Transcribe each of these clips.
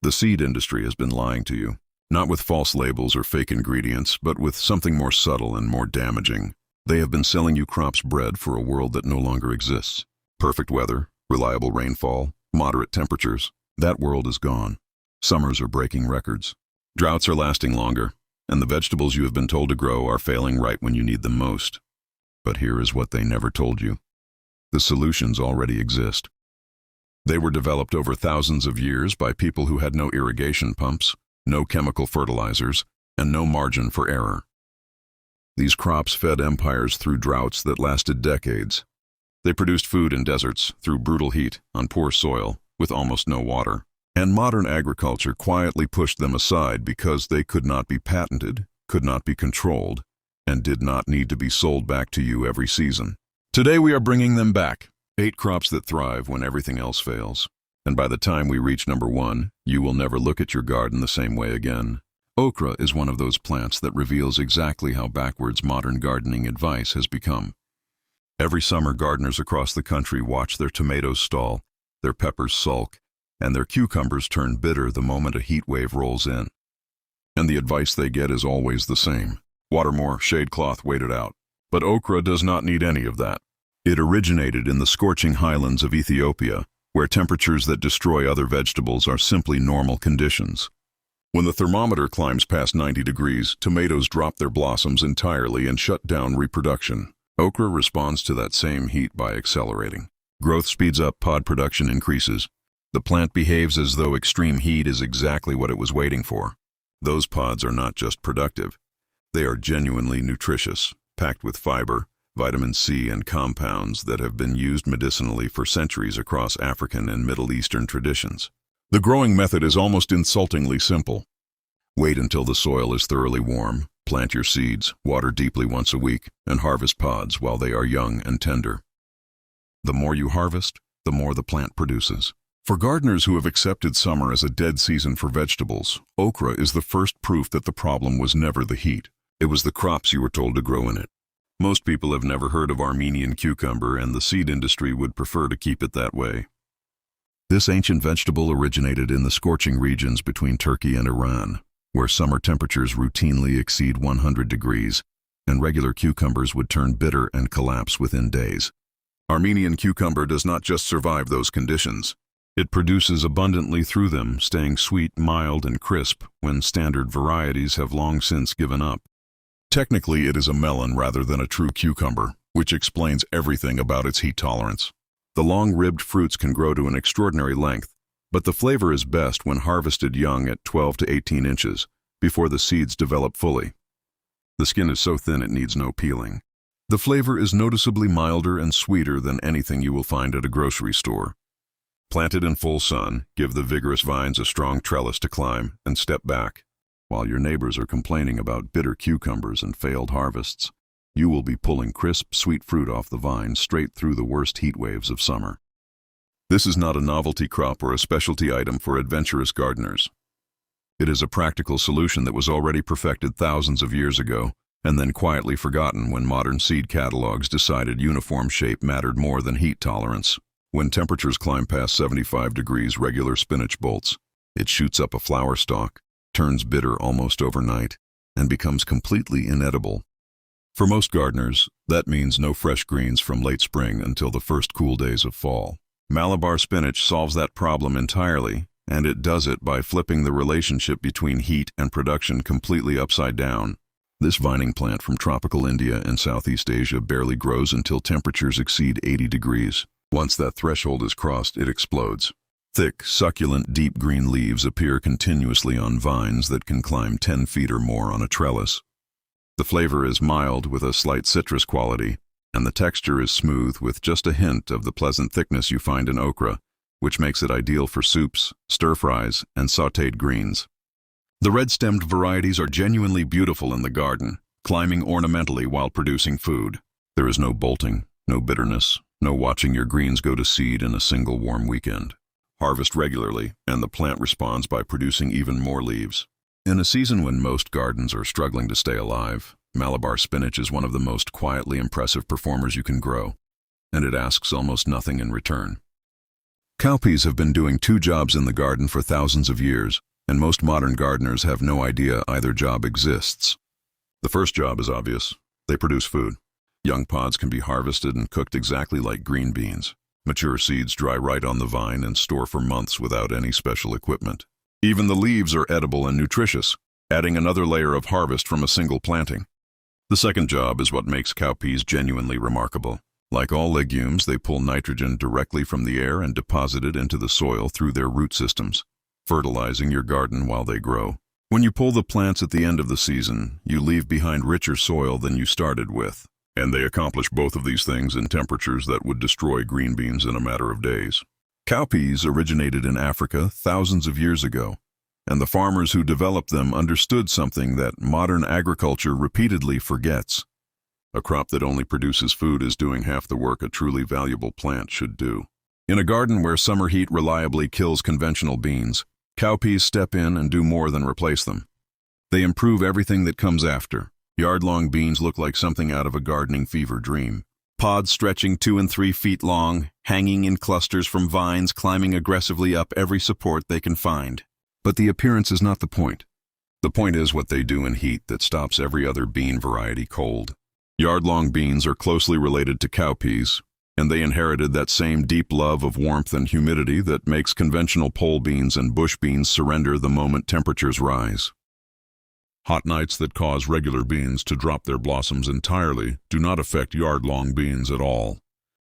The seed industry has been lying to you, not with false labels or fake ingredients, but with something more subtle and more damaging. They have been selling you crops bred for a world that no longer exists. Perfect weather, reliable rainfall, moderate temperatures. That world is gone. Summers are breaking records. Droughts are lasting longer, and the vegetables you have been told to grow are failing right when you need them most. But here is what they never told you. The solutions already exist. They were developed over thousands of years by people who had no irrigation pumps, no chemical fertilizers, and no margin for error. These crops fed empires through droughts that lasted decades. They produced food in deserts, through brutal heat, on poor soil, with almost no water. And modern agriculture quietly pushed them aside because they could not be patented, could not be controlled, and did not need to be sold back to you every season. Today we are bringing them back. 8 crops that thrive when everything else fails. And by the time we reach number 1, you will never look at your garden the same way again. Okra is one of those plants that reveals exactly how backwards modern gardening advice has become. Every summer, gardeners across the country watch their tomatoes stall, their peppers sulk, and their cucumbers turn bitter the moment a heat wave rolls in. And the advice they get is always the same. Water more, shade cloth, wait it out. But okra does not need any of that. It originated in the scorching highlands of Ethiopia, where temperatures that destroy other vegetables are simply normal conditions. When the thermometer climbs past 90 degrees, tomatoes drop their blossoms entirely and shut down reproduction. Okra responds to that same heat by accelerating. Growth speeds up, pod production increases. The plant behaves as though extreme heat is exactly what it was waiting for. Those pods are not just productive. They are genuinely nutritious, packed with fiber, vitamin C, and compounds that have been used medicinally for centuries across African and Middle Eastern traditions. The growing method is almost insultingly simple. Wait until the soil is thoroughly warm, plant your seeds, water deeply once a week, and harvest pods while they are young and tender. The more you harvest, the more the plant produces. For gardeners who have accepted summer as a dead season for vegetables, okra is the first proof that the problem was never the heat. It was the crops you were told to grow in it. Most people have never heard of Armenian cucumber, and the seed industry would prefer to keep it that way. This ancient vegetable originated in the scorching regions between Turkey and Iran, where summer temperatures routinely exceed 100 degrees, and regular cucumbers would turn bitter and collapse within days. Armenian cucumber does not just survive those conditions. It produces abundantly through them, staying sweet, mild, and crisp when standard varieties have long since given up. Technically, it is a melon rather than a true cucumber, which explains everything about its heat tolerance. The long-ribbed fruits can grow to an extraordinary length, but the flavor is best when harvested young at 12 to 18 inches, before the seeds develop fully. The skin is so thin it needs no peeling. The flavor is noticeably milder and sweeter than anything you will find at a grocery store. Planted in full sun, give the vigorous vines a strong trellis to climb and step back. While your neighbors are complaining about bitter cucumbers and failed harvests, you will be pulling crisp, sweet fruit off the vine straight through the worst heat waves of summer. This is not a novelty crop or a specialty item for adventurous gardeners. It is a practical solution that was already perfected thousands of years ago, and then quietly forgotten when modern seed catalogs decided uniform shape mattered more than heat tolerance. When temperatures climb past 75 degrees, regular spinach bolts. It shoots up a flower stalk, turns bitter almost overnight, and becomes completely inedible. For most gardeners, that means no fresh greens from late spring until the first cool days of fall. Malabar spinach solves that problem entirely, and it does it by flipping the relationship between heat and production completely upside down. This vining plant from tropical India and Southeast Asia barely grows until temperatures exceed 80 degrees. Once that threshold is crossed, it explodes. Thick, succulent, deep green leaves appear continuously on vines that can climb 10 feet or more on a trellis. The flavor is mild with a slight citrus quality, and the texture is smooth with just a hint of the pleasant thickness you find in okra, which makes it ideal for soups, stir-fries, and sautéed greens. The red-stemmed varieties are genuinely beautiful in the garden, climbing ornamentally while producing food. There is no bolting, no bitterness, no watching your greens go to seed in a single warm weekend. Harvest regularly, and the plant responds by producing even more leaves. In a season when most gardens are struggling to stay alive, Malabar spinach is one of the most quietly impressive performers you can grow, and it asks almost nothing in return. Cowpeas have been doing two jobs in the garden for thousands of years, and most modern gardeners have no idea either job exists. The first job is obvious. They produce food. Young pods can be harvested and cooked exactly like green beans. Mature seeds dry right on the vine and store for months without any special equipment. Even the leaves are edible and nutritious, adding another layer of harvest from a single planting. The second job is what makes cowpeas genuinely remarkable. Like all legumes, they pull nitrogen directly from the air and deposit it into the soil through their root systems, fertilizing your garden while they grow. When you pull the plants at the end of the season, you leave behind richer soil than you started with. And they accomplish both of these things in temperatures that would destroy green beans in a matter of days. Cowpeas originated in Africa thousands of years ago, and the farmers who developed them understood something that modern agriculture repeatedly forgets. A crop that only produces food is doing half the work a truly valuable plant should do. In a garden where summer heat reliably kills conventional beans, cowpeas step in and do more than replace them. They improve everything that comes after. Yard-long beans look like something out of a gardening fever dream. Pods stretching 2 and 3 feet long, hanging in clusters from vines, climbing aggressively up every support they can find. But the appearance is not the point. The point is what they do in heat that stops every other bean variety cold. Yard-long beans are closely related to cowpeas, and they inherited that same deep love of warmth and humidity that makes conventional pole beans and bush beans surrender the moment temperatures rise. Hot nights that cause regular beans to drop their blossoms entirely do not affect yard-long beans at all.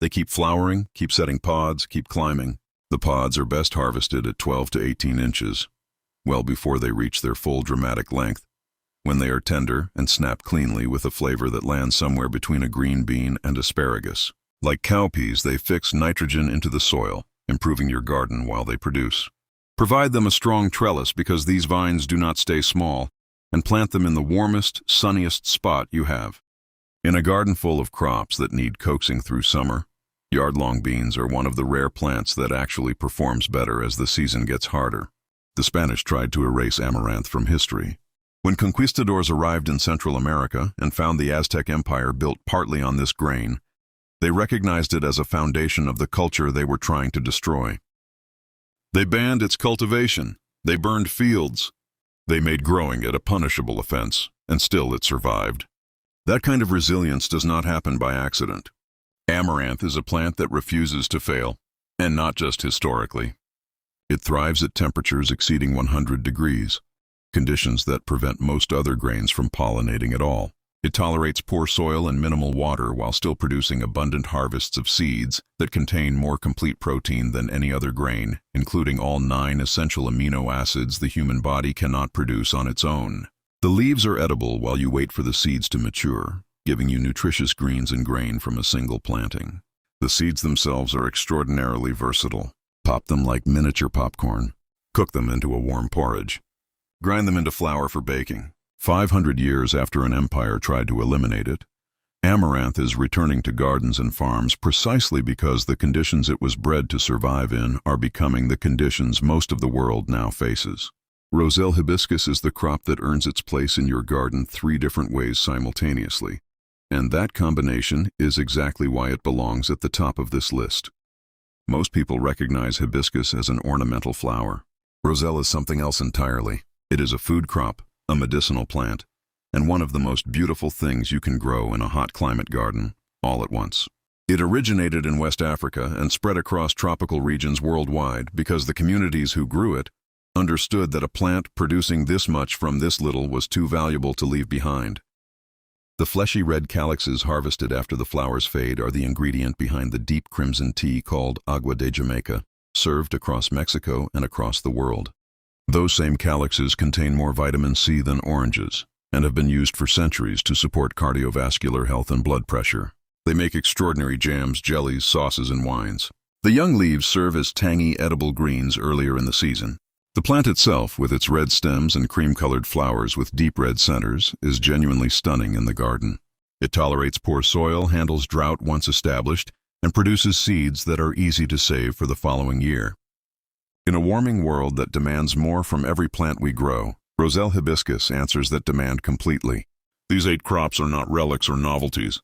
They keep flowering, keep setting pods, keep climbing. The pods are best harvested at 12 to 18 inches, well before they reach their full dramatic length, when they are tender and snap cleanly with a flavor that lands somewhere between a green bean and asparagus. Like cowpeas, they fix nitrogen into the soil, improving your garden while they produce. Provide them a strong trellis because these vines do not stay small, and plant them in the warmest, sunniest spot you have. In a garden full of crops that need coaxing through summer, yard-long beans are one of the rare plants that actually performs better as the season gets harder. The Spanish tried to erase amaranth from history. When conquistadors arrived in Central America and found the Aztec Empire built partly on this grain, they recognized it as a foundation of the culture they were trying to destroy. They banned its cultivation. They burned fields. They made growing it a punishable offense, and still it survived. That kind of resilience does not happen by accident. Amaranth is a plant that refuses to fail, and not just historically. It thrives at temperatures exceeding 100 degrees, conditions that prevent most other grains from pollinating at all. It tolerates poor soil and minimal water while still producing abundant harvests of seeds that contain more complete protein than any other grain, including all 9 essential amino acids the human body cannot produce on its own. The leaves are edible while you wait for the seeds to mature, giving you nutritious greens and grain from a single planting. The seeds themselves are extraordinarily versatile. Pop them like miniature popcorn. Cook them into a warm porridge. Grind them into flour for baking. 500 years after an empire tried to eliminate it, amaranth is returning to gardens and farms precisely because the conditions it was bred to survive in are becoming the conditions most of the world now faces. Roselle hibiscus is the crop that earns its place in your garden 3 different ways simultaneously, and that combination is exactly why it belongs at the top of this list. Most people recognize hibiscus as an ornamental flower. Roselle is something else entirely. It is a food crop, a medicinal plant, and one of the most beautiful things you can grow in a hot climate garden, all at once. It originated in West Africa and spread across tropical regions worldwide because the communities who grew it understood that a plant producing this much from this little was too valuable to leave behind. The fleshy red calyxes harvested after the flowers fade are the ingredient behind the deep crimson tea called agua de Jamaica, served across Mexico and across the world. Those same calyxes contain more vitamin C than oranges and have been used for centuries to support cardiovascular health and blood pressure. They make extraordinary jams, jellies, sauces, and wines. The young leaves serve as tangy, edible greens earlier in the season. The plant itself, with its red stems and cream-colored flowers with deep red centers, is genuinely stunning in the garden. It tolerates poor soil, handles drought once established, and produces seeds that are easy to save for the following year. In a warming world that demands more from every plant we grow, Roselle hibiscus answers that demand completely. These 8 crops are not relics or novelties.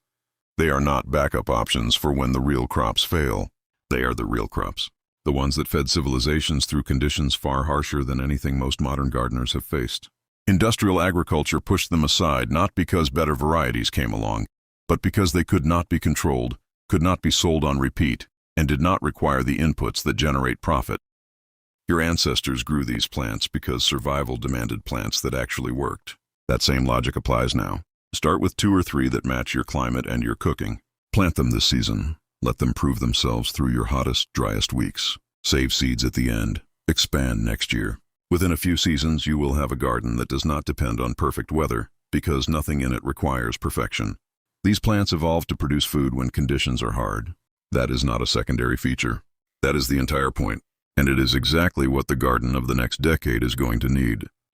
They are not backup options for when the real crops fail. They are the real crops. the ones that fed civilizations through conditions far harsher than anything most modern gardeners have faced. Industrial agriculture pushed them aside not because better varieties came along, but because they could not be controlled, could not be sold on repeat, and did not require the inputs that generate profit. Your ancestors grew these plants because survival demanded plants that actually worked. That same logic applies now. Start with 2 or 3 that match your climate and your cooking. Plant them this season. Let them prove themselves through your hottest, driest weeks. Save seeds at the end. Expand next year. Within a few seasons, you will have a garden that does not depend on perfect weather, because nothing in it requires perfection. These plants evolved to produce food when conditions are hard. That is not a secondary feature. That is the entire point, and it is exactly what the garden of the next decade is going to need.